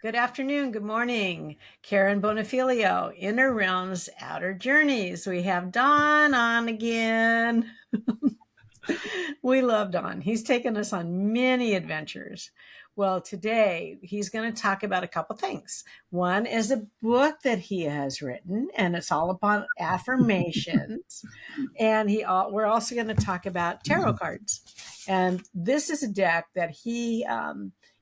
Good afternoon, good morning. Karen Bonifilio, Inner Realms, Outer Journeys. We have Don on again. We love Don. He's taken us on many adventures. Well, today he's going to talk about a couple things. One is a book that he has written, and it's all about affirmations. And we're also going to talk about tarot cards. And this is a deck that he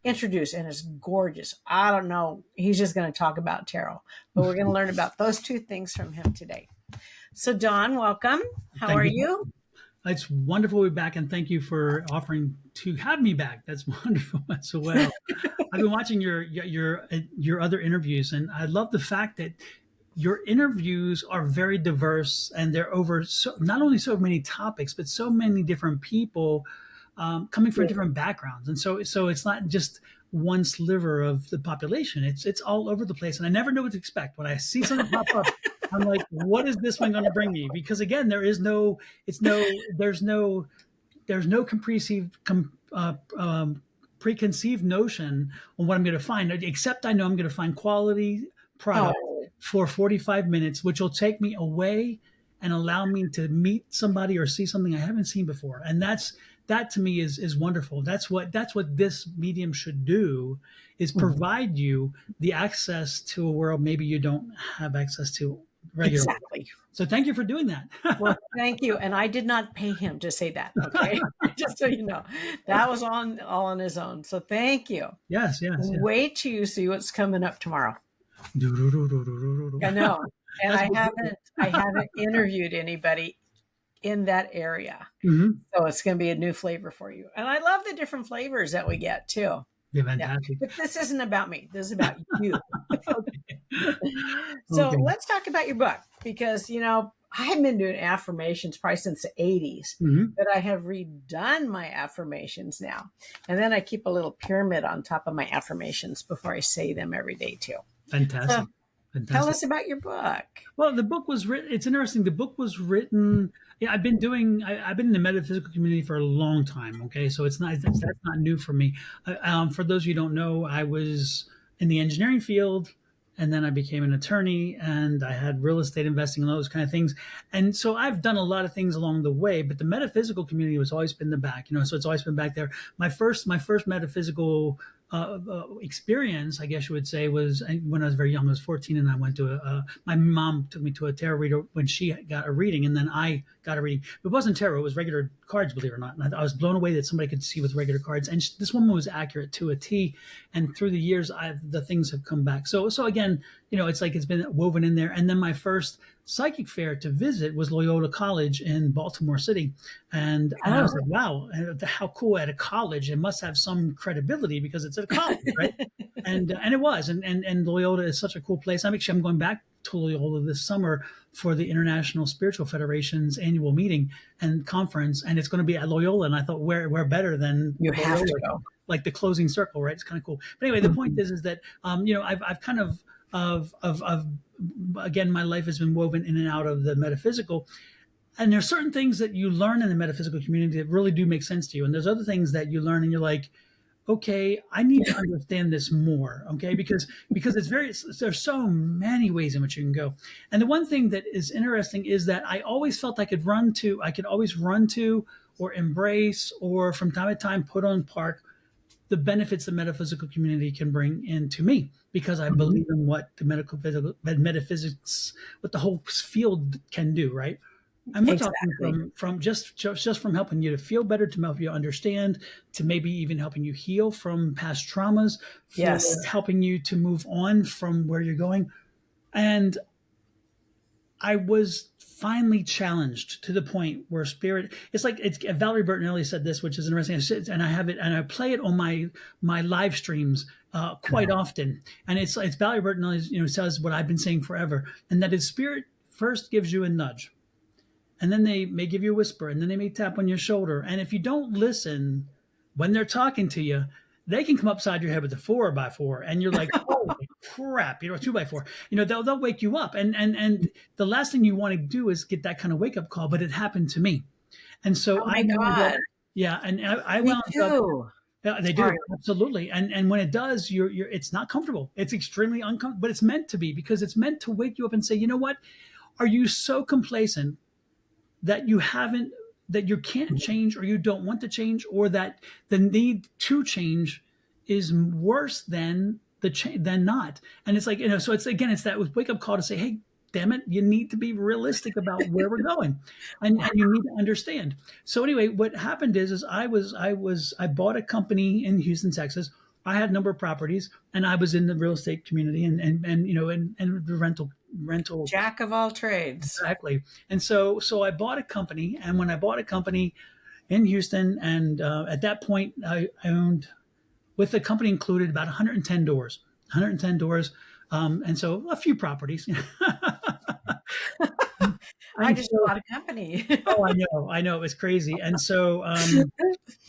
introduced, and it's gorgeous. I don't know. He's just going to talk about tarot, but we're going to learn about those two things from him today. So, Don, welcome. How Thank are you. you? It's wonderful to be back, and thank you for offering to have me back. That's wonderful as well. I've been watching your other interviews, and I love the fact that your interviews are very diverse, and they're over not only so many topics, but so many different people coming from different backgrounds, and so it's not just one sliver of the population. It's all over the place, and I never know what to expect when I see something pop up. I'm like, what is this one going to bring me? Because again, there's no preconceived notion on what I'm going to find, except I know I'm going to find quality product for 45 minutes, which will take me away and allow me to meet somebody or see something I haven't seen before. And that to me is wonderful. That's what this medium should do, is provide you the access to a world maybe you don't have access to regularly. Exactly. So thank you for doing that. Well, thank you. And I did not pay him to say that. Okay. Just so you know, that was all on his own. So thank you. Yes. Wait till you see what's coming up tomorrow. I know. And I haven't interviewed anybody in that area. Mm-hmm. So it's going to be a new flavor for you. And I love the different flavors that we get too. Yeah, fantastic. But this isn't about me. This is about you. So let's talk about your book, because, I've been doing affirmations probably since the 80s, but I have redone my affirmations now. And then I keep a little pyramid on top of my affirmations before I say them every day too. Fantastic. So tell us about your book. Well, the book was written. It's interesting. The book was written. Yeah, I've been in the metaphysical community for a long time. Okay, so that's not new for me. For those of you who don't know, I was in the engineering field, and then I became an attorney, and I had real estate investing and all those kind of things. And so I've done a lot of things along the way, but the metaphysical community has always been the back. So it's always been back there. My first metaphysical experience, I guess you would say, was when I was very young. I was 14, and I went to my mom took me to a tarot reader when she got a reading, and then I got a reading. It wasn't tarot; it was regular cards, believe it or not. And I was blown away that somebody could see with regular cards. And this woman was accurate to a T. And through the years, the things have come back. So again, it's like it's been woven in there. And then my first psychic fair to visit was Loyola College in Baltimore City. And I was like, wow, how cool at a college. It must have some credibility because it's at a college, right? and it was. And Loyola is such a cool place. I'm going back to Loyola this summer for the International Spiritual Federation's annual meeting and conference. And it's going to be at Loyola. And I thought, where better than you Loyola, have to go. Like the closing circle, right? It's kind of cool. But anyway, the point is that, I've kind of again, my life has been woven in and out of the metaphysical. And there's certain things that you learn in the metaphysical community that really do make sense to you. And there's other things that you learn and you're like, okay, I need to understand this more. Okay. Because there's so many ways in which you can go. And the one thing that is interesting is that I always felt I could always run to or embrace or from time to time put on park the benefits the metaphysical community can bring into me, because I believe in what the metaphysics, what the whole field can do, right? And we're talking from just from helping you to feel better, to help you understand, to maybe even helping you heal from past traumas, helping you to move on from where you're going. And I was finally challenged to the point where spirit, Valerie Bertinelli said this, which is interesting, and I have it, and I play it on my live streams quite often. And it's Valerie Bertinelli, says what I've been saying forever, and that is spirit first gives you a nudge, and then they may give you a whisper, and then they may tap on your shoulder. And if you don't listen when they're talking to you, they can come upside your head with a 4x4, and you're like, holy crap, 2x4. They'll wake you up, and the last thing you want to do is get that kind of wake up call. But it happened to me, and so God. Yeah, and I Me wound too. up. Yeah, It's they do hard. absolutely, and when it does, you're it's not comfortable. It's extremely uncomfortable, but it's meant to be because it's meant to wake you up and say, you know what? Are you so complacent that you haven't that you can't change or you don't want to change or that the need to change is worse than than not. And it's like, so it's again, it's that wake up call to say, hey, damn it, you need to be realistic about where we're going, and you need to understand. So anyway, what happened is I bought a company in Houston, Texas. I had a number of properties, and I was in the real estate community and and the rental. Jack of all trades. Exactly. And so I bought a company, and when I bought a company in Houston, and at that point, I owned, with the company included, about 110 doors, 110 doors, and so a few properties. I And just so, bought a company. oh, I know, it was crazy. And so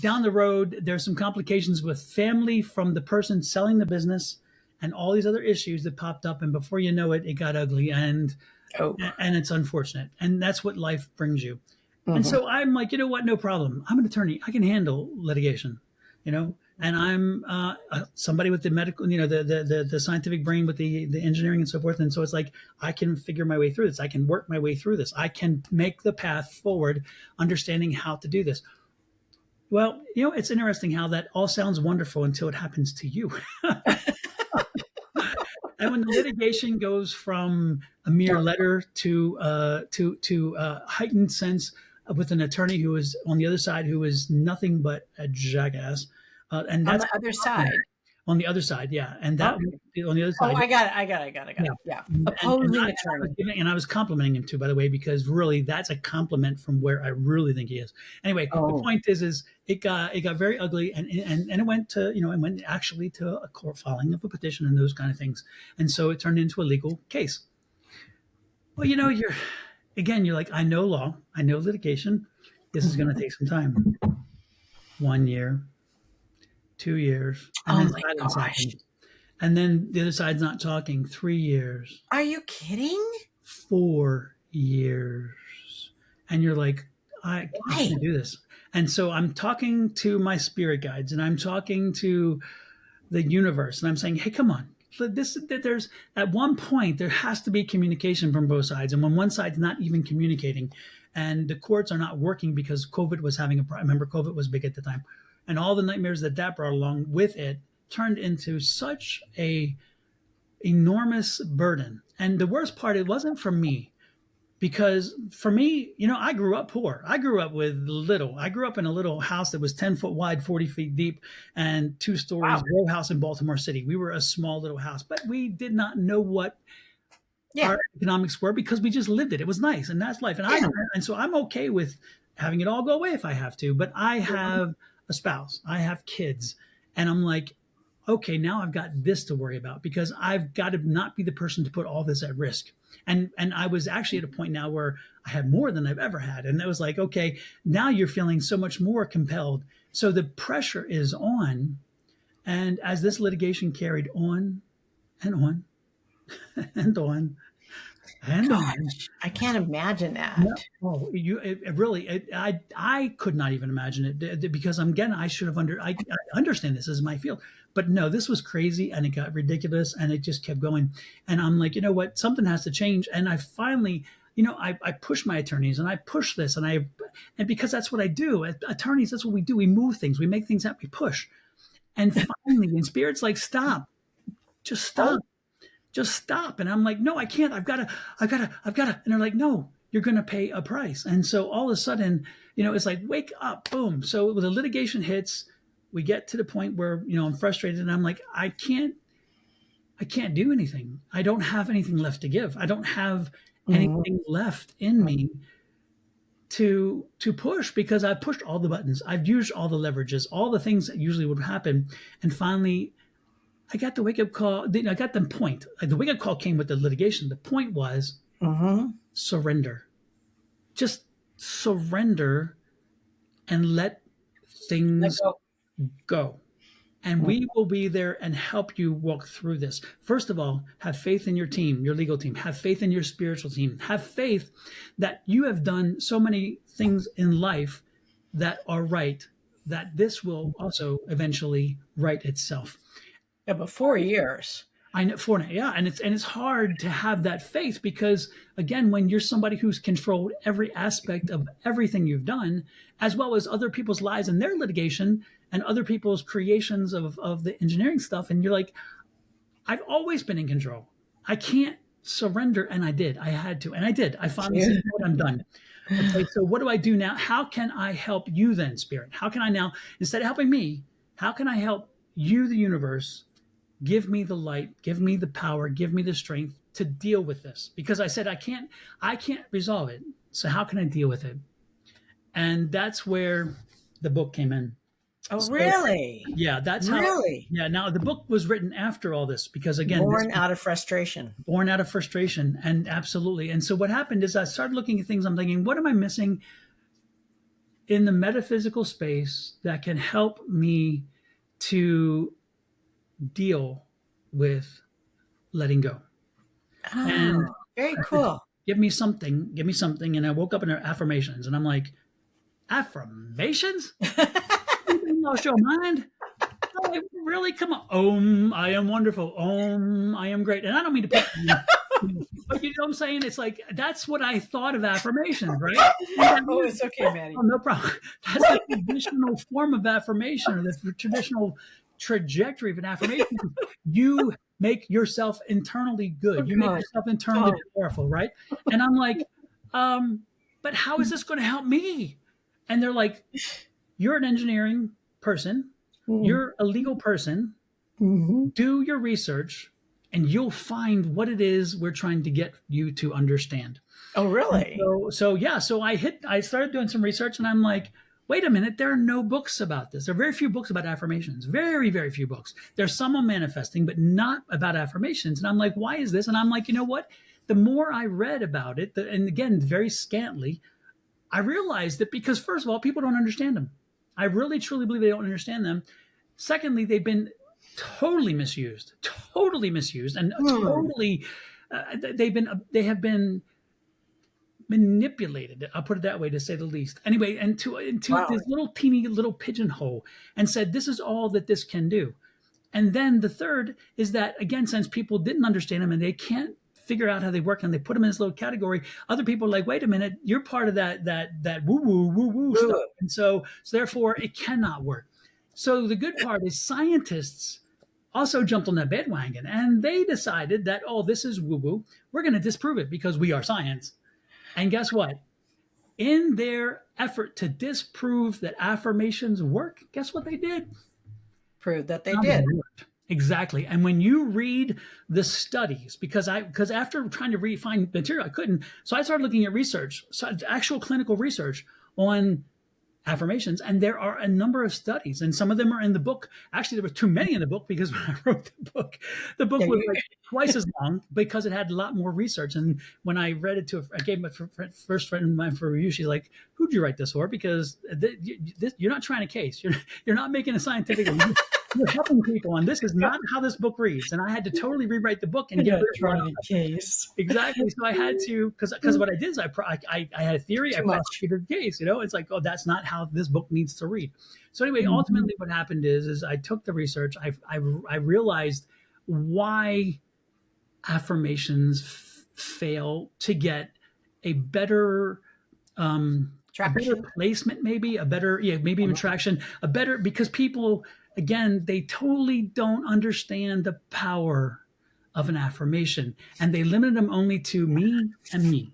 down the road, there's some complications with family from the person selling the business, and all these other issues that popped up, and before you know it, it got ugly, Oh. and it's unfortunate, and that's what life brings you. And Mhm. so I'm like, you know what, no problem, I'm an attorney, I can handle litigation, and I'm somebody with the medical, the scientific brain with the engineering and so forth, and so it's like I can figure my way through this, I can work my way through this, I can make the path forward, understanding how to do this. Well, it's interesting how that all sounds wonderful until it happens to you. And when the litigation goes from a mere letter to heightened sense, with an attorney who is on the other side, who is nothing but a jackass, and On that's the other side. on the other side, yeah, and that Okay. on the other Oh, side, I got it. I got it. I got it. I got yeah. it. Yeah. And Opposing I was attorney. giving, and I was complimenting him too, by the way, because really that's a compliment from where I really think he is. Anyway, the Oh. point is it got very ugly, and it went to, it went actually to a court filing of a petition and those kind of things, and so it turned into a legal case. Well, you're like, I know law, I know litigation. This is going to Mhm. take some time. 1 year, 2 years, and Oh then my silence gosh. happens. And then the other side's not talking. 3 years, Are you kidding? 4 years. And you're like, I Why? can't do this. And so I'm talking to my spirit guides, and I'm talking to the universe, and I'm saying, hey, come on. There's at one point there has to be communication from both sides, and when one side's not even communicating, and the courts are not working because COVID was having a problem. Remember, COVID was big at the time, and all the nightmares that brought along with it turned into such a enormous burden. And the worst part, it wasn't for me, because for me, I grew up poor. I grew up with little. I grew up in a little house that was 10 foot wide, 40 feet deep, and 2 stories, Wow. row house in Baltimore City. We were a small little house, but we did not know what Yeah. our economics were because we just lived it. It was nice, and that's life. Yeah. And so I'm okay with having it all go away if I have to. But I have a spouse, I have kids, and I'm like, okay, now I've got this to worry about because I've got to not be the person to put all this at risk. And I was actually at a point now where I have more than I've ever had, and it was like, okay, now you're feeling so much more compelled. So the pressure is on, and as this litigation carried on and on and on and on. Gosh, I can't imagine No, that. oh, it really, I could not even imagine it, because again, I should have I understand this is my field, but no, this was crazy, and it got ridiculous, and it just kept going, and I'm like, you know what, something has to change, and I finally, I push my attorneys, and I push this, and because that's what I do, attorneys, that's what we do, we move things, we make things happen, we push, and finally, in spirit's like, stop, just Oh. stop, just stop. And I'm like, no, I can't. I've got to. And they're like, no, you're going to pay a price. And so all of a sudden, it's like, wake up, boom. So the litigation hits, we get to the point where, I'm frustrated, and I'm like, I can't do anything. I don't have anything left to give. I don't have Mhm. anything left in me to push, because I've pushed all the buttons. I've used all the leverages, all the things that usually would happen. And finally, I got the wake up call. I got the point. The wake up call came with the litigation. The point was Mhm. surrender. Just surrender and let Let things go. go. And Mm. we will be there and help you walk through this. First of all, have faith in your team, your legal team. Have faith in your spiritual team. Have faith that you have done so many things in life that are right, that this will also eventually right itself. Yeah, but 4 years. I know for yeah, and it's hard to have that faith because again, when you're somebody who's controlled every aspect of everything you've done, as well as other people's lives and their litigation and other people's creations of the engineering stuff, and you're like, I've always been in control. I can't surrender, and I did. I had to, and I did. I finally said, you know what, I'm done. Okay, so what do I do now? How can I help you then, Spirit? How can I now, instead of helping me, how can I help you, the universe, give me the light, give me the power, give me the strength to deal with this? Because I said I can't resolve it. So how can I deal with it? And that's where the book came in. Oh, So really? yeah, that's how. Really? Yeah, now the book was written after all this because again, this Born out of frustration. born out of frustration and absolutely. And so what happened is I started looking at things. I'm thinking, what am I missing in the metaphysical space that can help me to deal with letting go? And Oh, very I said, cool. give me something. And I woke up in affirmations and I'm like, affirmations? You lost your mind? Oh, really? Come on. I am wonderful. I am great. And I don't mean to put, but you know what I'm saying? It's like, that's what I thought of affirmations, right? Oh, it's okay, Maddie. Oh, no problem. That's the traditional form of affirmation or the traditional trajectory of an affirmation. You make yourself internally good. Oh, You make God. yourself internally Oh. powerful, right? And I'm like, but how is this going to help me? And they're like, you're an engineering person. You're a legal person. Mm-hmm. Do your research and you'll find what it is we're trying to get you to understand. Oh, really? So yeah, so I started doing some research and I'm like, wait a minute, there are no books about this. There are very few books about affirmations. Very, very few books. There's some on manifesting, but not about affirmations. And I'm like, why is this? And I'm like, you know what? The more I read about it, and again, very scantly, I realized that because first of all, people don't understand them. I really truly believe they don't understand them. Secondly, they've been totally misused, and totally they have been manipulated. I'll put it that way to say the least. Anyway, and into Wow. this little teeny little pigeonhole, and said this is all that this can do. And then the third is that again, since people didn't understand them and they can't figure out how they work and they put them in this little category, other people are like, wait a minute, you're part of that woo woo stuff, and so therefore it cannot work. So the good part is scientists also jumped on that bandwagon and they decided that, oh, this is woo woo. We're going to disprove it because we are science. And guess what? In their effort to disprove that affirmations work, guess what they did? Proved that they did. Exactly. And when you read the studies, because after trying to find material, I couldn't. So I started looking at research, so actual clinical research on affirmations, and there are a number of studies, and some of them are in the book. Actually, there were too many in the book because when I wrote the book was like twice as long because it had a lot more research. And when I read it I gave my first friend of mine for review. She's like, "Who'd you write this for? Because you're not trying a case. You're not making a scientific. You're helping people, and this is not how this book reads." And I had to totally rewrite the book and get rid of a case. Exactly. So I had to, because what I did is I had a theory, I prosecuted the case. It's like, oh, that's not how this book needs to read. So anyway, ultimately, what happened is I took the research. I realized why affirmations fail to get a better placement, maybe a better, maybe even traction, a better, because people, again, they totally don't understand the power of an affirmation and they limit them only to me and me.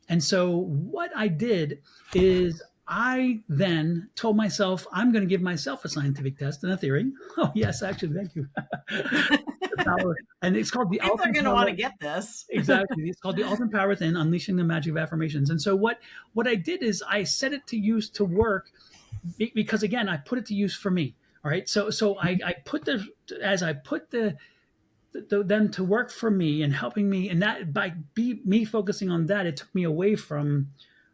And so what I did is I then told myself, I'm going to give myself a scientific test and a theory. Oh, yes, actually, thank you. The power, and it's called the People are going to want to get this. Exactly. It's called the Ultimate Power Within, Unleashing the Magic of Affirmations. And so what I did is I set it to use to work because, again, I put it to use for me. All right. So I put them to work for me and helping me, and that by me focusing on that, it took me away from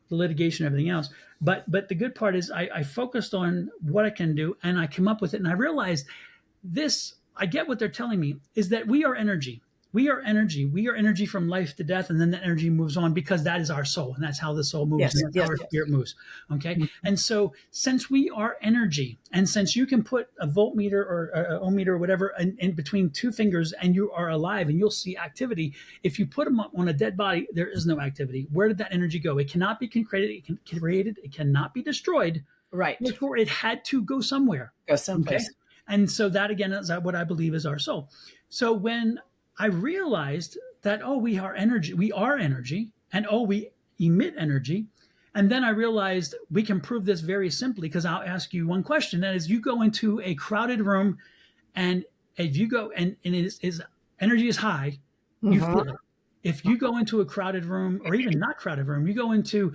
the litigation and everything else. But the good part is I focused on what I can do and I came up with it, and I realized this. I get what they're telling me is that we are energy. We are energy. We are energy from life to death, and then the energy moves on because that is our soul, and that's how the soul moves, Yes, and that's how yes, our yes. spirit moves. Okay, Mhm. and so since we are energy, and since you can put a voltmeter or a ohmmeter or whatever in between two fingers, and you are alive, and you'll see activity. If you put them on a dead body, there is no activity. Where did that energy go? It cannot be created. It cannot be destroyed. Right. Therefore, it had to go somewhere. Go Okay. someplace. And so that again is what I believe is our soul. So when I realized that, oh, we are energy, and oh, we emit energy. And then I realized we can prove this very simply because I'll ask you one question. That is, you go into a crowded room, and if you go and is energy is high, you Mhm. feel it. If you go into a crowded room, or even not crowded room, you go into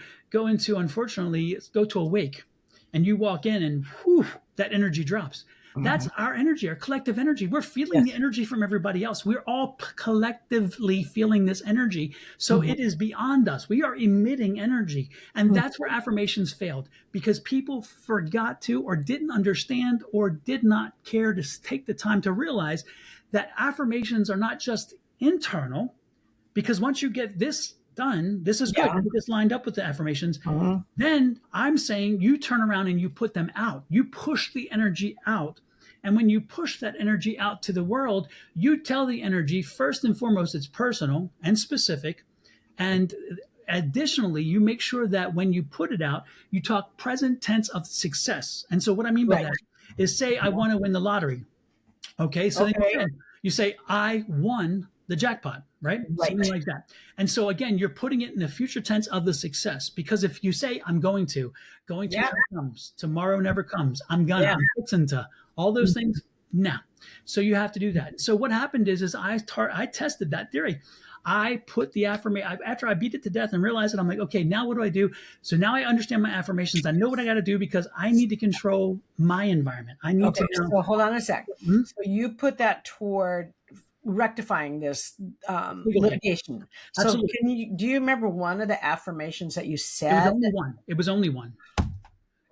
unfortunately go to a wake, and you walk in, and whew, that energy drops. That's Mhm. our energy, our collective energy. We're feeling the Yes. energy from everybody else. We're all collectively feeling this energy. So Mhm. it is beyond us. We are emitting energy. And Mhm. that's where affirmations failed because people forgot to, or didn't understand, or did not care to take the time to realize that affirmations are not just internal, because once you get this done, this is good. Yeah. You get this lined up with the affirmations. Mhm. Then I'm saying you turn around and you put them out. You push the energy out. And when you push that energy out to the world, you tell the energy, first and foremost, it's personal and specific. And additionally, you make sure that when you put it out, you talk present tense of success. And so, what I mean by Right. that is, say, I Yeah. want to win the lottery. Okay, so then Okay. you say, I won the jackpot, right? Right. Something like that. And so again, you're putting it in the future tense of the success. Because if you say, I'm going to Yeah. never comes, tomorrow never comes, I'm gonna, Yeah. I'm fixing to, all those Mhm. things, no. So you have to do that. So what happened is I tested that theory. I put the affirmation after I beat it to death and realized it. I'm like, okay, now what do I do? So now I understand my affirmations. I know what I got to do because I need to control my environment. I need Okay. to now. So hold on a sec. Hmm? So you put that toward rectifying this Legal case. litigation. So Absolutely. do you remember one of the affirmations that you It was said? only one. It was only one.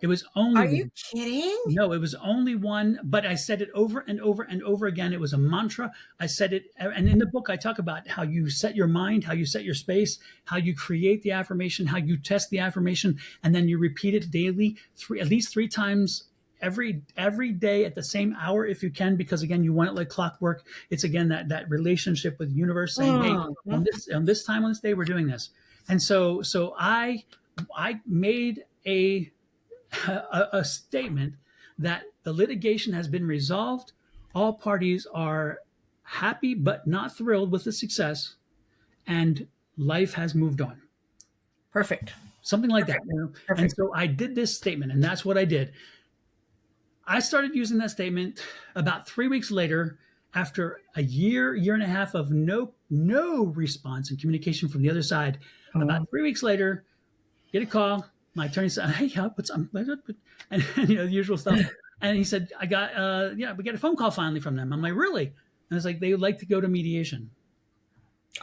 It was only Are you one. kidding? No, it was only one, but I said it over and over and over again. It was a mantra. I said it, and in the book, I talk about how you set your mind, how you set your space, how you create the affirmation, how you test the affirmation, and then you repeat it daily, at least three times every day at the same hour if you can, because again, you want it like clockwork. It's again that relationship with the universe saying, hey, Mhm. on this time on this day, we're doing this, and so I made a statement that the litigation has been resolved. All parties are happy but not thrilled with the success, and life has moved on. Perfect. Something like that. Perfect. And Perfect. so I did this statement, and that's what I did. I started using that statement about 3 weeks later, after a year and a half of no response and communication from the other side. About Mhm. 3 weeks later, get a call. My attorney said, "Hey, what's up?" And the usual stuff. And he said, "I got, yeah, we got a phone call finally from them." I'm like, "Really?" And it's like they would like to go to mediation.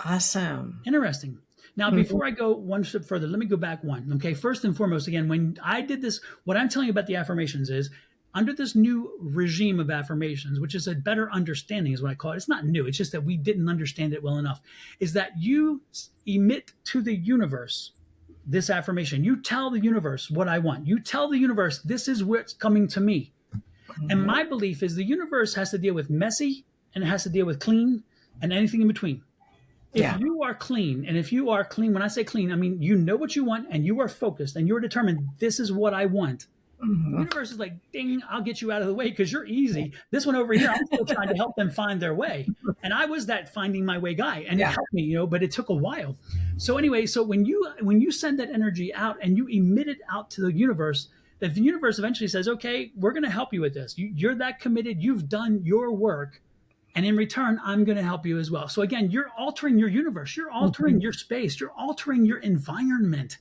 Awesome. Interesting. Now, Mhm. before I go one step further, let me go back one. Okay, first and foremost, again, when I did this, what I'm telling you about the affirmations is under this new regime of affirmations, which is a better understanding, is what I call it. It's not new. It's just that we didn't understand it well enough. Is that you emit to the universe this affirmation. You tell the universe what I want. You tell the universe this is what's coming to me. And Mhm. my belief is the universe has to deal with messy, and it has to deal with clean, and anything in between. If Yeah. you are clean, and if you are clean, when I say clean, I mean you know what you want, and you are focused, and you're determined, this is what I want. The Mhm. universe is like, ding, I'll get you out of the way because you're easy. This one over here, I'm still trying to help them find their way. And I was that finding my way guy, and it Yeah. helped me, but it took a while. So anyway, so when you send that energy out and you emit it out to the universe, the universe eventually says, okay, we're going to help you with this. You're that committed. You've done your work, and in return, I'm going to help you as well. So again, you're altering your universe, you're Mhm. altering your space, you're altering your environment.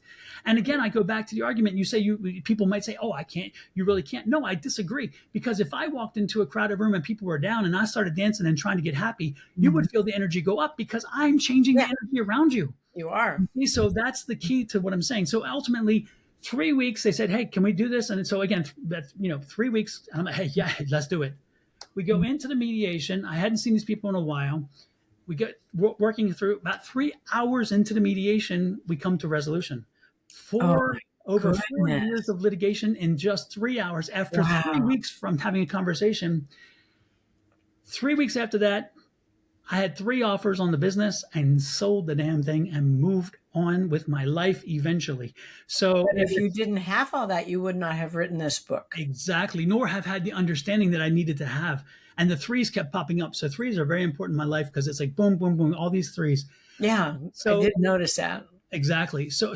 And again, I go back to the argument. You say people might say, "Oh, I can't." You really can't. No, I disagree. Because if I walked into a crowded room and people were down and I started dancing and trying to get happy, you Mhm. would feel the energy go up because I'm changing the Yeah, energy around you. you are. See, so that's the key to what I'm saying. So ultimately, 3 weeks they said, "Hey, can we do this?" And so again, that's 3 weeks. And I'm like, "Hey, yeah, let's do it." We go into the mediation. I hadn't seen these people in a while. We get working through about 3 hours into the mediation. We come to resolution. Oh Four my Over 4 years goodness. of litigation in just 3 hours. After three Wow. weeks from having a conversation, 3 weeks after that, I had 3 offers on the business and sold the damn thing and moved on with my life eventually. So But if you didn't have all that, you would not have written this book. exactly, nor have had the understanding that I needed to have. And the threes kept popping up. So threes are very important in my life because it's like boom, boom, boom, all these threes. Yeah, I So did notice that. exactly. So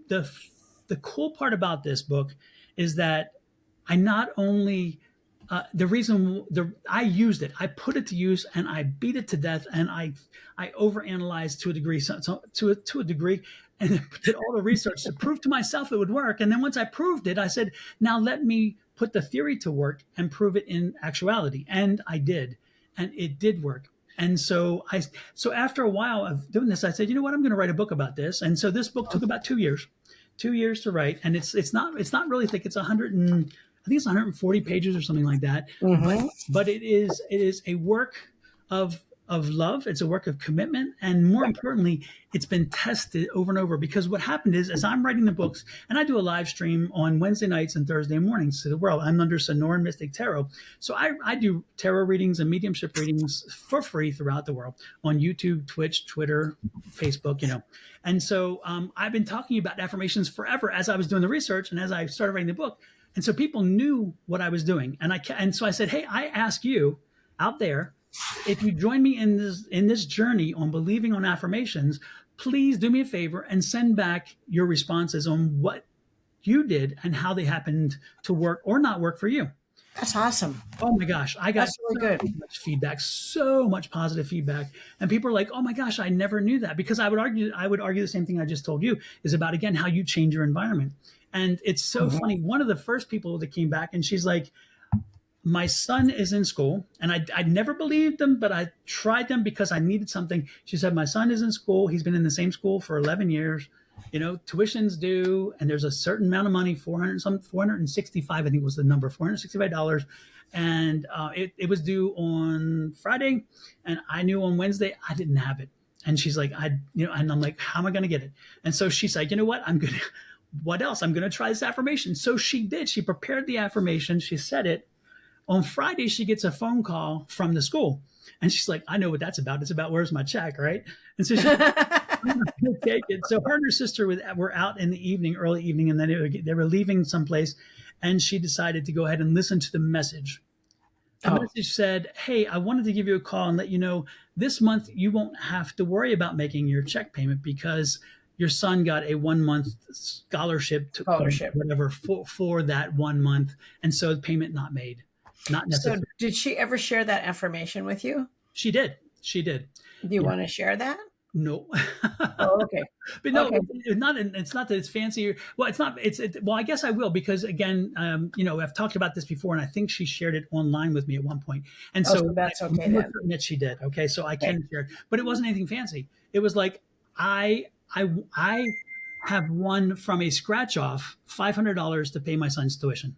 the cool part about this book is that I not only I used it, I put it to use, and I beat it to death, and I overanalyzed to a degree, to a degree, and did all the research to prove to myself it would work. And then once I proved it, I said, now let me put the theory to work and prove it in actuality, and I did, and it did work. And so after a while of doing this, I said, you know what, I'm going to write a book about this. And so this book took about 2 years, 2 years to write, and it's not really thick. It's 100 and I think it's 140 pages or something like that. But Hmm. but it is a work of love. It's a work of commitment, and more importantly, it's been tested over and over. Because what happened is, as I'm writing the books, and I do a live stream on Wednesday nights and Thursday mornings to the world. I'm under Sonoran Mystic Tarot, so I do tarot readings and mediumship readings for free throughout the world on YouTube, Twitch, Twitter, Facebook. And so I've been talking about affirmations forever as I was doing the research and as I started writing the book. And so people knew what I was doing, and so I said, "Hey, I ask you out there, if you join me in this journey on believing on affirmations, please do me a favor and send back your responses on what you did and how they happened to work or not work for you." That's awesome. Oh my gosh, I got That's really so good. much feedback, so much positive feedback. And people are like, "Oh my gosh, I never knew that." Because I would argue the same thing I just told you is about, again, how you change your environment. And it's so Mhm. funny. One of the first people that came back, and she's like, my son is in school, and I never believed them, but I tried them because I needed something. She said, my son is in school. He's been in the same school for 11 years. Tuition's due, and there's a certain amount of money, 465, I think was the number, $465. And it was due on Friday, and I knew on Wednesday I didn't have it. And she's like, and I'm like, how am I going to get it? And so she's like, you know what? What else? I'm going to try this affirmation. So she did. She prepared the affirmation. She said it. On Friday, she gets a phone call from the school, and she's like, I know what that's about. It's about, where's my check, right? And so she's going to take it. So her and her sister were out in the evening, early evening, and then they were leaving someplace, and she decided to go ahead and listen to the message. The Oh, message said, hey, I wanted to give you a call and let you know this month you won't have to worry about making your check payment because your son got a 1 month scholarship to scholarship. whatever for that 1 month. And so the payment not made, not So, necessary. did she ever share that information with you? She did. She did. Do you Yeah. want to share that? No. Oh, okay. But no, Okay. it's not that it's fancy. Well, it's not. Well, I guess I will because again, I've talked about this before, and I think she shared it online with me at one point, and Oh, so so that's I'm okay more then. certain that she did. Okay, so I Okay. can share it, but it wasn't anything fancy. It was like I have won from a scratch off $500 to pay my son's tuition.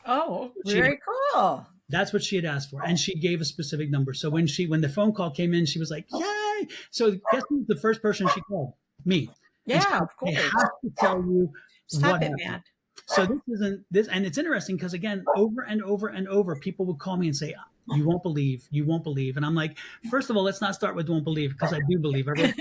Oh, She very cool. That's what she had asked for, and she gave a specific number. So when the phone call came in, she was like, "Yay!" So guess who's the first person she called? Me. And Yeah, she, of I course. have to tell you Stop what it, happened. man. So this isn't this, and it's interesting because again, over and over and over, people would call me and say, "You won't believe, you won't believe," and I'm like, first of all, let's not start with "won't believe" because I do believe. I wrote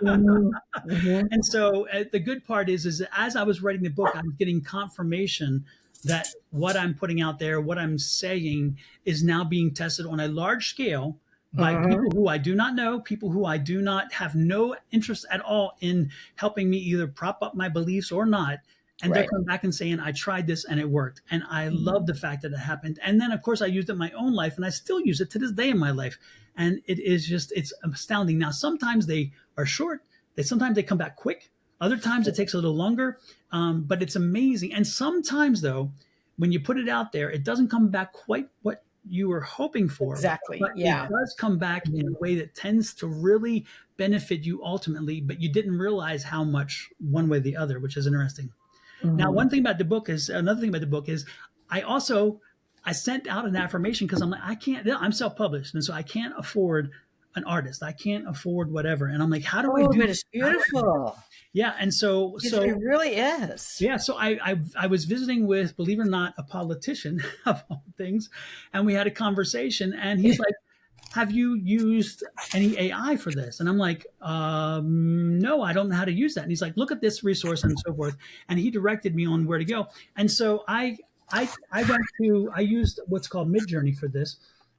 Mhm, mhm. And so the good part is that as I was writing the book, I was getting confirmation that what I'm putting out there, what I'm saying, is now being tested on a large scale by Mhm. people who I do not know, people who I do not have no interest at all in helping me either prop up my beliefs or not. And they're Right. coming back and saying, I tried this and it worked. And I love Mhm. the fact that it happened. And then, of course, I used it in my own life and I still use it to this day in my life. And it's astounding. Now, sometimes they are short, sometimes they come back quick. Other times it takes a little longer, but it's amazing. And sometimes, though, when you put it out there, it doesn't come back quite what you were hoping for, Exactly. but it Yeah. does come back in Mhm. a way that tends to really benefit you ultimately, but you didn't realize how much one way or the other, which is interesting. Now, Mhm. another thing about the book is I also I sent out an affirmation because I'm like, I'm self-published, and so I can't afford an artist. I can't afford whatever. And I'm like, how do I Oh, do but this? it's How do I do beautiful. Yeah, and It really is. yeah, so I was visiting with, believe it or not, a politician of all things, and we had a conversation, and he's like, "Have you used any AI for this?" And I'm like, "No, I don't know how to use that." And he's like, "Look at this resource and so forth," and he directed me on where to go. And so I used what's called Midjourney for this,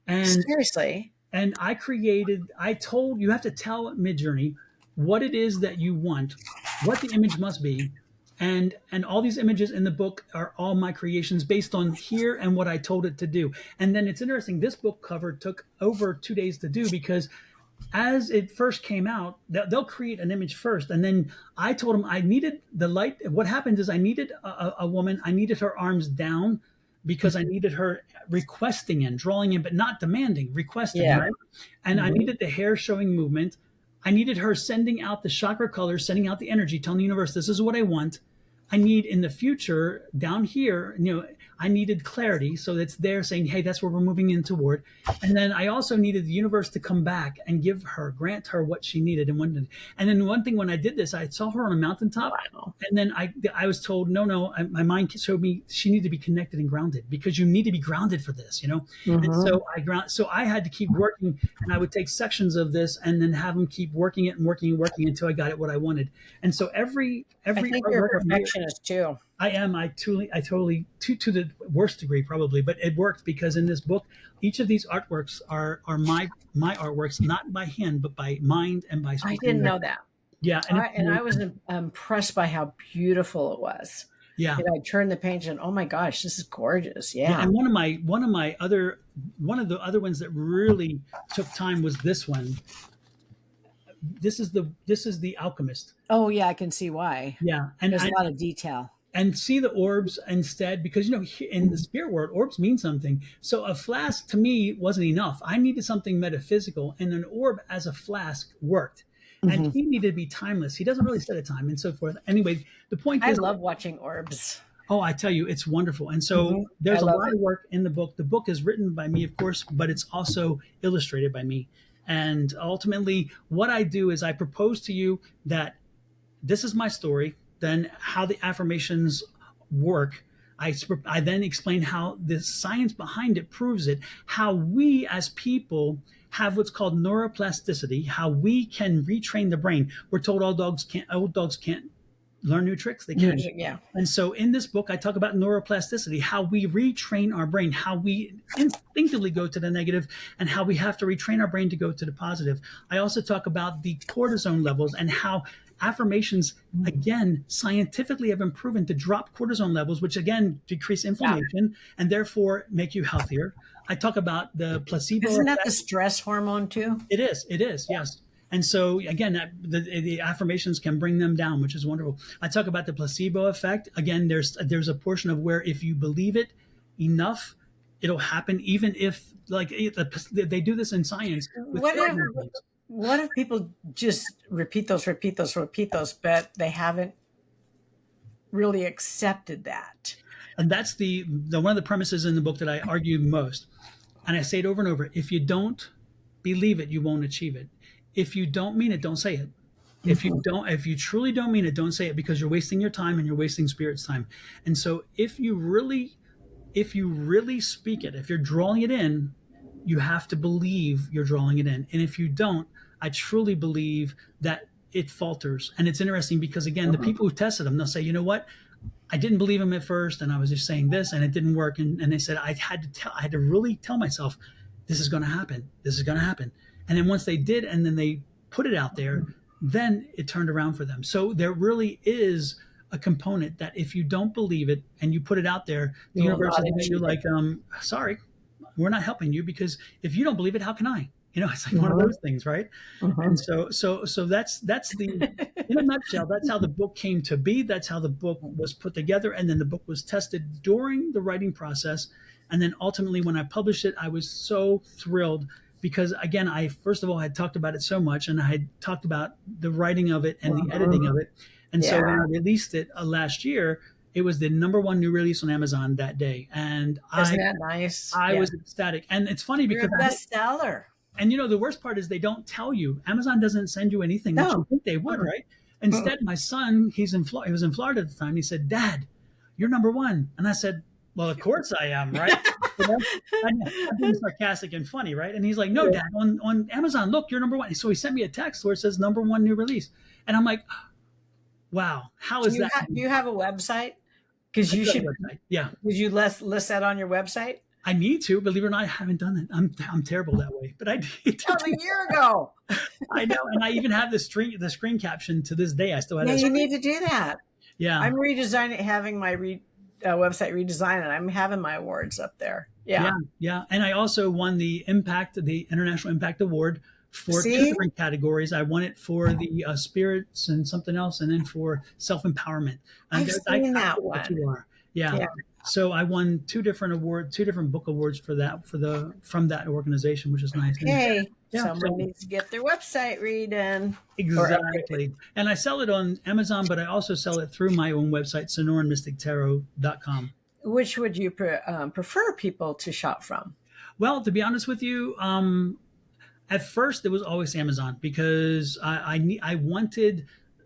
and Seriously. I told you have to tell Midjourney what it is that you want, what the image must be, and all these images in the book are all my creations based on here and what I told it to do. And then it's interesting. This book cover took over 2 days to do because as it first came out, they'll create an image first, and then I told them I needed the light. What happened is I needed a woman. I needed her arms down because I needed her requesting in, drawing in, but not demanding, requesting, Yeah. right? And I Mhm. needed the hair showing movement. I needed her sending out the chakra colors, sending out the energy, telling the universe this is what I want. I need in the future down here, I needed clarity. So it's there saying, hey, that's where we're moving in toward. And then I also needed the universe to come back and grant her what she needed and wanted. And then one thing, when I did this, I saw her on a mountaintop. Wow. And then I was told, no, my mind showed me she needed to be connected and grounded because you need to be grounded for this. And Mhm. so I had to keep working, and I would take sections of this and then have them keep working it and working and working until I got it what I wanted. And so I every think you're a artwork I'm here, perfectionist too. I am. I totally, to the worst degree probably, but it worked because in this book, each of these artworks are my artworks, not by hand, but by mind and by I spoken didn't word. know that. Yeah, and it's And I was impressed by how beautiful it was. yeah, I turned the page and oh my gosh, this is gorgeous. yeah. Yeah. And one of the other ones that really took time was this one. This is the Alchemist. Oh yeah, I can see why. Yeah, and There's I a lot of detail. and see the orbs instead because in the spirit world orbs mean something. So a flask to me wasn't enough. I needed something metaphysical, and an orb as a flask worked. And Mhm. he needed to be timeless. He doesn't really set a time and so forth. Anyway, the point I is, love watching orbs. oh, I tell you, it's wonderful. And so Mhm. I there's a love lot it. of work in the book. The book is written by me, of course, but it's also illustrated by me. And ultimately, what I do is I propose to you that this is my story, then how the affirmations work. I then explain how the science behind it proves it, how we as people have what's called neuroplasticity, how we can retrain the brain. We're told old dogs can't learn new tricks. They can. Yeah. And so in this book, I talk about neuroplasticity, how we retrain our brain, how we instinctively go to the negative, and how we have to retrain our brain to go to the positive. I also talk about the cortisone levels and how affirmations, again, scientifically have been proven to drop cortisone levels, which again decrease Yeah. inflammation and therefore make you healthier. I talk about the placebo Isn't that the effect. stress hormone too? It is, yes. And so again, the affirmations can bring them down, which is wonderful. I talk about the placebo effect. Again, there's a portion of where if you believe it enough, it'll happen. Even if they do this in science with What drug if companies. what if people just repeat those, but they haven't really accepted that? And that's the one of the premises in the book that I argue most. And I say it over and over. If you don't believe it, you won't achieve it. If you don't mean it, don't say it. Mhm. If you truly don't mean it, don't say it because you're wasting your time and you're wasting spirit's time. And so if you really speak it, if you're drawing it in, you have to believe you're drawing it in. And if you don't, I truly believe that it falters. And it's interesting because again, the Mhm. people who tested them, they'll say, you know what? I didn't believe him at first, and I was just saying this, and it didn't work. And they said I had to really tell myself, this is going to happen. This is going to happen. And then once they did, and then they put it out there, then it turned around for them. So there really is a component that if you don't believe it and you put it out there, the You will universe not is looking at you achieve it. like, sorry, we're not helping you because if you don't believe it, how can I? It's like one of Mhm. those things, right? And Mhm. so that's the in a nutshell, that's how the book came to be. That's how the book was put together. And then the book was tested during the writing process. And then ultimately, when I published it, I was so thrilled because, again, I first of all had talked about it so much and I had talked about the writing of it and the editing Mhm. of it. And so Yeah. when I released it last year, it was the number one new release on Amazon that day. And Isn't that nice? I Yeah. was ecstatic. And it's funny You're a because bestseller. And the worst part is they don't tell you. Amazon doesn't send you anything, which you No. think they would, right? Instead, my son, he was in Florida at the time. He said, "Dad, you're number one." And I said, "Well, of course I am, right?" You know, I'm being sarcastic and funny, right? And he's like, "No, Dad, on Amazon, look, you're number one." So he sent me a text where it says number one new release. And I'm like, wow, how is that? Do you have a website? Because I you do have a should. website. Yeah, Would you list that on your website? I need to. Believe it or not, I haven't done it. I'm terrible that way, but I need to That was do a year ago. I know, and I even have the screen caption to this day. I still have Yeah, that. you need to do that. Yeah, I'm redesigning, having my website redesigned, and I'm having my awards up there. Yeah. yeah, yeah. And I also won the International Impact Award for two See, different categories. I won it for the spirits and something else, and then for self empowerment. And I've I seen that forget what you one. are. Yeah. Yeah. So I won two different book awards for that from that organization, which is nice. And Okay. yeah, Someone so needs to get their website redone or updated. exactly. And I sell it on Amazon, but I also sell it through my own website, sonoranmystictarot.com. Which would you prefer people to shop from? Well, to be honest with you, at first it was always Amazon because I wanted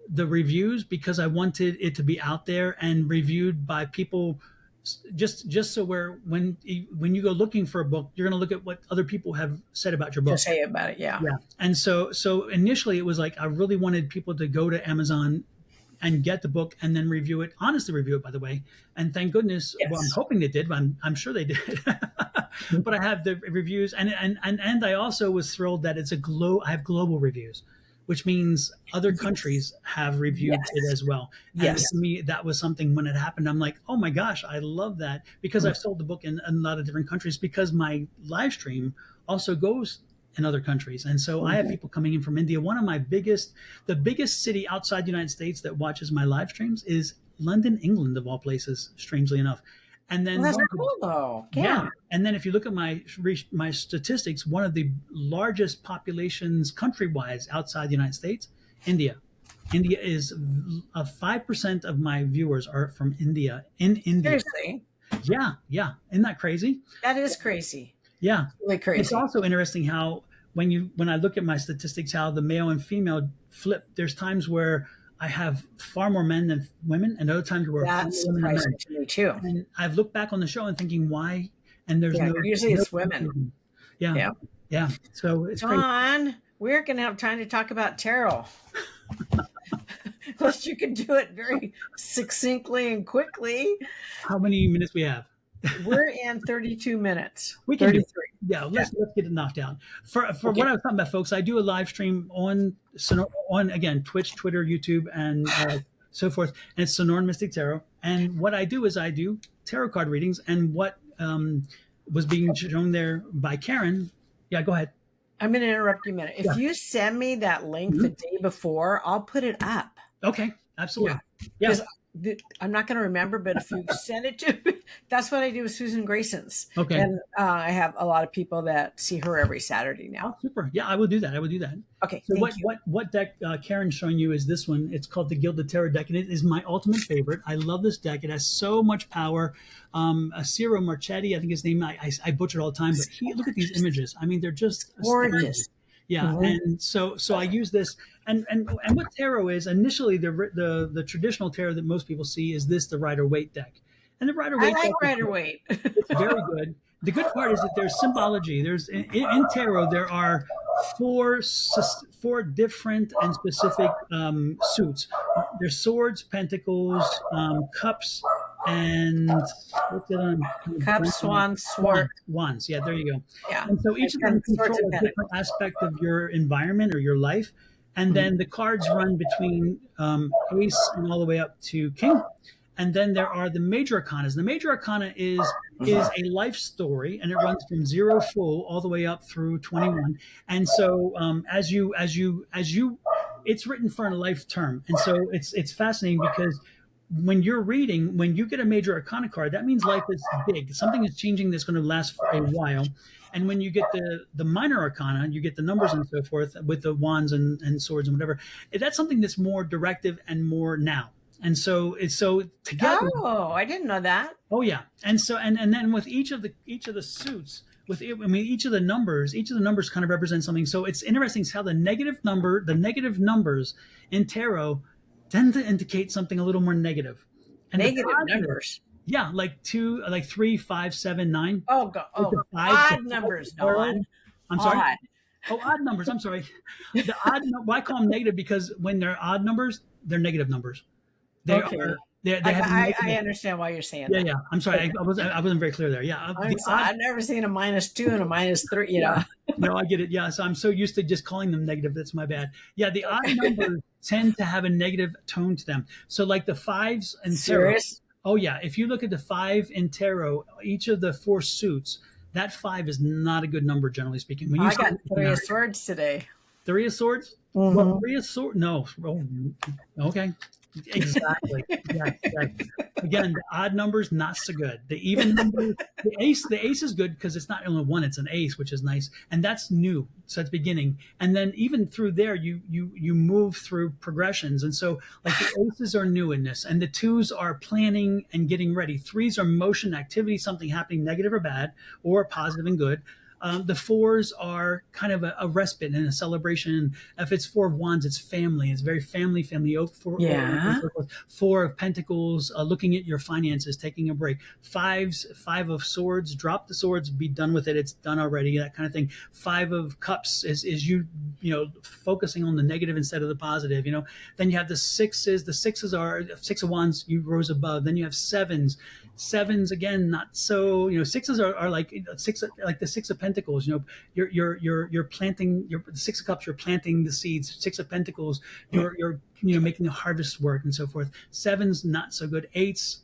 the reviews because I wanted it to be out there and reviewed by people just so where when you go looking for a book, you're going to look at what other people have said about your To book. say about it, yeah. Yeah. And so initially it was like I really wanted people to go to Amazon and get the book and then review it, honestly review it, by the way. And thank goodness, well, I'm Yes. hoping they did, but I'm sure they did. But I have the reviews, and I also was thrilled that I have global reviews, which means other countries have reviewed Yes. it as well. And Yes. to me, that was something when it happened, I'm like, oh my gosh, I love that because I've sold the book in a lot of different countries because my live stream also goes in other countries. And so I have people coming in from India. The biggest city outside the United States that watches my live streams is London, England, of all places, strangely enough. And then Well, that's cool, though. yeah. Yeah. And then if you look at my statistics, one of the largest populations countrywide outside the United States, India. India is 5% of my viewers are from India. In India. Seriously. Yeah, yeah. Isn't that crazy? That is crazy. Yeah. Really It's crazy. also interesting how when I look at my statistics, how the male and female flip. There's times where I have far more men than women, and other times where far That's more women than surprising men. to me, too. And I've looked back on the show and thinking why, and there's Yeah, no usually no it's women. reason. Yeah, Yeah. yeah. So it's crazy. John, we're going to have time to talk about tarot. Unless you can do it very succinctly and quickly. How many minutes we have? We're in 32 minutes. We can do 33. Yeah, let's get it knocked down. For what I was talking about, folks, I do a live stream on again Twitch, Twitter, YouTube, and so forth, and it's Sonoran Mystic Tarot. And what I do is I do tarot card readings, and what was being shown there by Karen. Yeah, go ahead. I'm going to interrupt you a minute. If Yeah. you send me that link the day before, I'll put it up. Okay, absolutely. Yeah. Because I'm not going to remember, but if you send it to me, that's what I do with Susan Grayson's. Okay. And I have a lot of people that see her every Saturday now. Super. Yeah, I will do that. Okay. So Thank you. what deck Karen's showing you is this one. It's called the Gilded Tarot deck, and it is my ultimate favorite. I love this deck. It has so much power. Ciro Marchetti, I think his name. I butcher it all the time, but look at these images. I mean, they're just Gorgeous. astounding. Yeah, and so I use this, and what tarot is initially the traditional tarot that most people see is the Rider Waite deck, and the Rider I Waite like deck Rider Waite. it's very good. The good part is that there's symbology. There's in tarot there are four different and specific suits. There's swords, pentacles, cups, and what's the other one? Cup, swan, sword. Wands. Yeah, there you go. Yeah. And so each of them And swords control and a different aspect of your environment or your life. And then the cards run between ace and all the way up to king. And then there are the major arcanas. The major arcana is a life story, and it runs from 0 full all the way up through 21. And so as you, it's written for a life term. And so it's fascinating because when you're reading, when you get a major arcana card, that means life is big. Something is changing that's going to last for a while. And when you get the minor arcana, you get the numbers and so forth with the wands and swords and whatever. That's something that's more directive and more now. And so it's so together. Oh, I didn't know that. Oh yeah. And so and then with each of the suits, I mean, each of the numbers kind of represent something. So it's interesting how the negative numbers in tarot tend to indicate something a little more negative, and the Negative positive, numbers. yeah, like two, like 3, 5, 7, 9. Oh, God. Like Oh, the odd five in numbers, tarot. Dawn. I'm sorry. Odd. Oh, odd numbers. I'm sorry. Why call them negative? Because when they're odd numbers, they're negative numbers. They are. Okay. They have a I negative. understand why you're saying Yeah, that. yeah. I'm sorry. Okay. I wasn't very clear there. Yeah, the odd. I've never seen a -2 and a -3, you Yeah. know. No, I get it. Yeah. So I'm so used to just calling them negative. That's my bad. Yeah, the odd numbers tend to have a negative tone to them. So like the fives in tarot. Serious? Oh yeah. If you look at the five in tarot, each of the four suits, that five is not a good number generally speaking. When you I start got looking three at of it, swords today. three of swords. Well, Hmm. three of swords. No. Oh, okay. Exactly. Yes, yes. Again, the odd numbers not so good. The even numbers, the ace is good because it's not only one; it's an ace, which is nice, and that's new. So that's beginning, and then even through there, you move through progressions, and so like the aces are new in this, and the twos are planning and getting ready. Threes are motion, activity, something happening, negative or bad, or positive and good. The fours are kind of a respite and a celebration. If it's four of wands, it's family. It's very family Yeah. four of pentacles, looking at your finances, taking a break. Five of swords, drop the swords, be done with it. It's done already, that kind of thing. Five of cups is focusing on the negative instead of the positive. Then you have the sixes. The sixes are six of wands. You rose above. Then you have sevens. Sevens again, not so. Sixes are like six, like the six of pentacles. You're planting your six of cups. You're planting the seeds. Six of pentacles. You're making the harvest work and so forth. Sevens not so good. Eights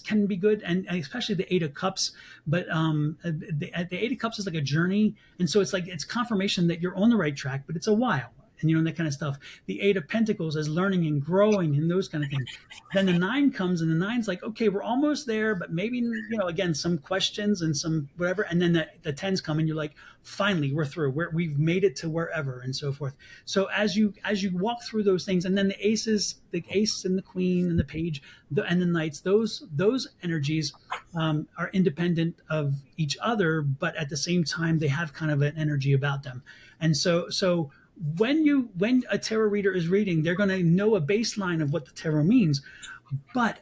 can be good, and especially the eight of cups. But the eight of cups is like a journey, and so it's confirmation that you're on the right track, but it's a while. And that kind of stuff. The eight of pentacles is learning and growing and those kind of things. Then the nine comes, and the nine's like, okay, we're almost there, but maybe, again, some questions and some whatever. And then the tens come, and you're like, finally, we're through. We've made it to wherever and so forth. So as you walk through those things, and then the aces, the ace and the queen and the page, and the knights, those energies are independent of each other, but at the same time, they have kind of an energy about them. And so when a tarot reader is reading, they're going to know a baseline of what the tarot means. But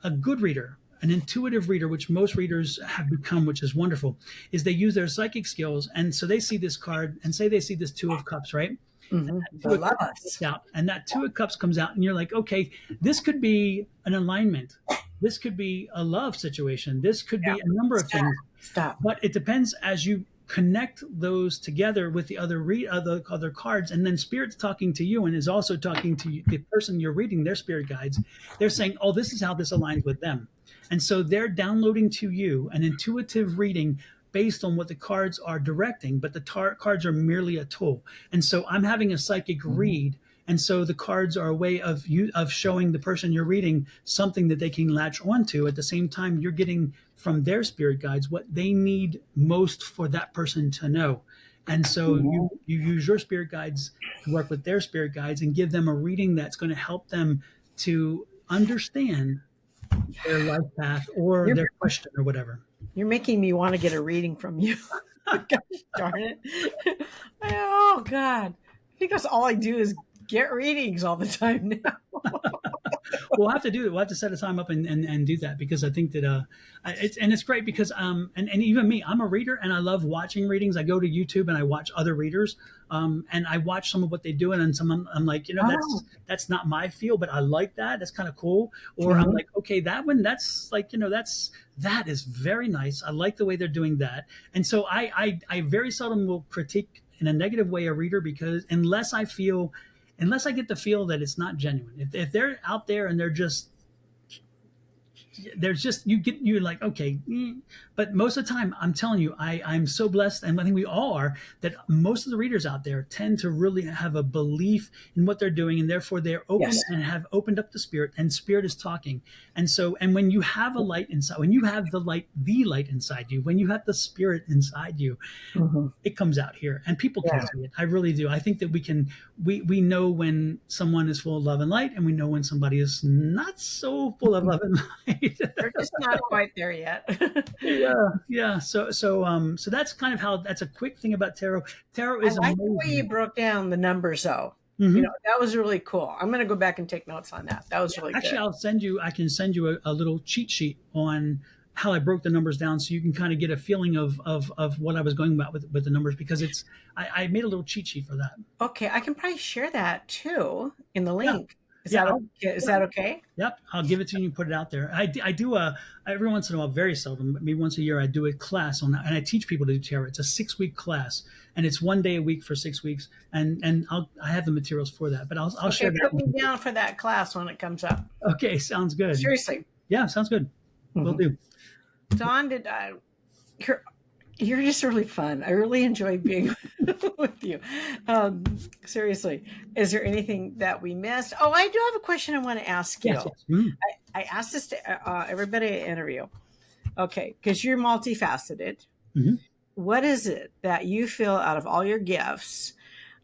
a good reader, an intuitive reader, which most readers have become, which is wonderful, is they use their psychic skills. And so they see this card and say they see this two of cups, right? Mm-hmm. Two of cups out, and that two of cups comes out, and you're like, okay, this could be an alignment. This could be a love situation. This could be a number of things. Stop. But it depends as you connect those together with the other cards, and then spirit's talking to you and is also talking to you, the person you're reading, their spirit guides. They're saying, oh, this is how this aligns with them, and so they're downloading to you an intuitive reading based on what the cards are directing, but the cards are merely a tool. And so I'm having a psychic read, and so the cards are a way of showing the person you're reading something that they can latch onto. At the same time, you're getting from their spirit guides what they need most for that person to know. And so you use your spirit guides to work with their spirit guides and give them a reading that's going to help them to understand their life path or their question or whatever. You're making me want to get a reading from you. Gosh darn it. Oh, God. I think that's all I do is get readings all the time now. We'll have to do it. We'll have to set a time up and do that, because I think that it's great because and even me, I'm a reader and I love watching readings. I go to YouTube and I watch other readers and I watch some of what they do, and some I'm like, that's not my field, but I like that. That's kind of cool. Or I'm like, okay, that one, that's like, that is very nice. I like the way they're doing that. And so I very seldom will critique in a negative way a reader, because unless I get the feel that it's not genuine. If they're out there and there's just you're like, okay. But most of the time, I'm telling you, I'm so blessed, and I think we all are, that most of the readers out there tend to really have a belief in what they're doing, and therefore they're open and have opened up to spirit, and spirit is talking. And so, and when you have a light inside, when you have the light inside you, when you have the spirit inside you, it comes out here, and people can see it. I really do. I think that we know when someone is full of love and light, and we know when somebody is not so full of love and light. We're just not quite there yet. Yeah, yeah. So that's kind of how. That's a quick thing about tarot. Tarot I is like the way you amazing. broke down the numbers, though. Hmm. That was really cool. I'm going to go back and take notes on that. That was really Actually, good. I'll send you. I can send you a little cheat sheet on how I broke the numbers down, so you can kind of get a feeling of what I was going about with the numbers, because I made a little cheat sheet for that. Okay, I can probably share that too in the Yeah, link. Is yeah. that okay? Is Yeah. that okay? Yep, I'll give it to you and put it out there. I do every once in a while, very seldom, but maybe once a year, I do a class on that, and I teach people to do tarot. It's a 6 week class, and it's 1 day a week for 6 weeks, and I have the materials for that, but I'll Okay, share that put with me you. down for that class when it comes up. Okay, sounds good. Seriously. Yeah, sounds good. We'll Mhm. do. Dawn, you're, you're just really fun. I really enjoy being with you. Um, Seriously, is there anything that we missed? Oh, I do have a question I want to ask Yes, you. yes. Mm. I asked this to everybody I interview. Okay, because you're multifaceted. Hmm. What is it that you feel out of all your gifts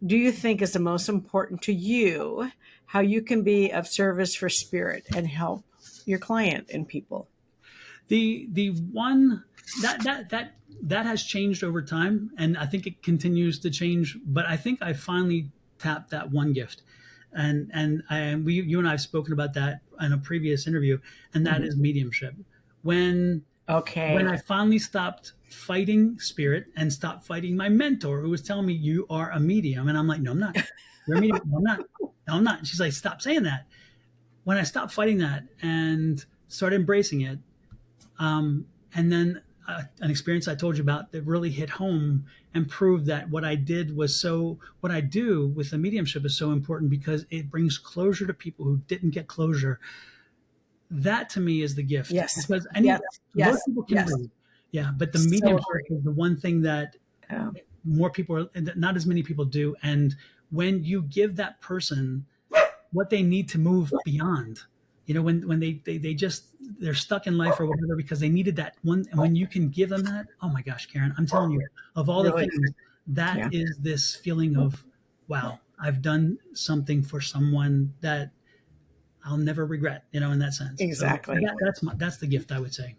do you think is the most important to you? How you can be of service for spirit and help your client and people? The one that has changed over time, and I think it continues to change. But I think I finally tapped that one gift, and we you and I have spoken about that in a previous interview, and that Mhm. is mediumship. When when Okay. I finally stopped fighting spirit and stopped fighting my mentor, who was telling me you are a medium, and I'm like, no, I'm not. You're a medium. No, I'm not. No, I'm not. And she's like, stop saying that. When I stopped fighting that and started embracing it, and then an experience I told you about that really hit home and proved that what I do with the mediumship is so important because it brings closure to people who didn't get closure. That to me is the gift, Yes. because Yes. most Yes. people can Yes. read, yeah, but the So mediumship agree. is the one thing that Um, more people, not as many people do. And when you give that person what they need to move beyond, when they just they're stuck in life or whatever because they needed that one, and when you can give them that, oh my gosh, Karen, I'm telling you, of all the really. things, that Yeah. is this feeling of, wow, I've done something for someone that I'll never regret, in that sense. So Exactly. that's the gift, I would say.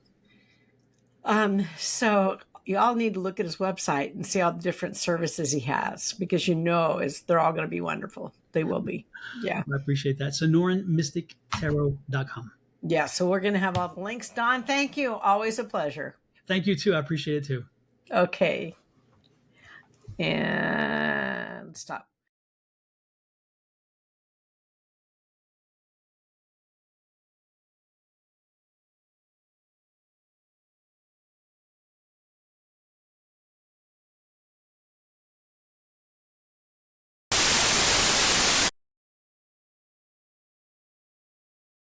So you all need to look at his website and see all the different services he has because they're all going to be wonderful. They will be. Yeah. I appreciate that. So NoranMysticTarot.com. Yeah. So we're going to have all the links. Don, thank you. Always a pleasure. Thank you too. I appreciate it too. Okay. And stop.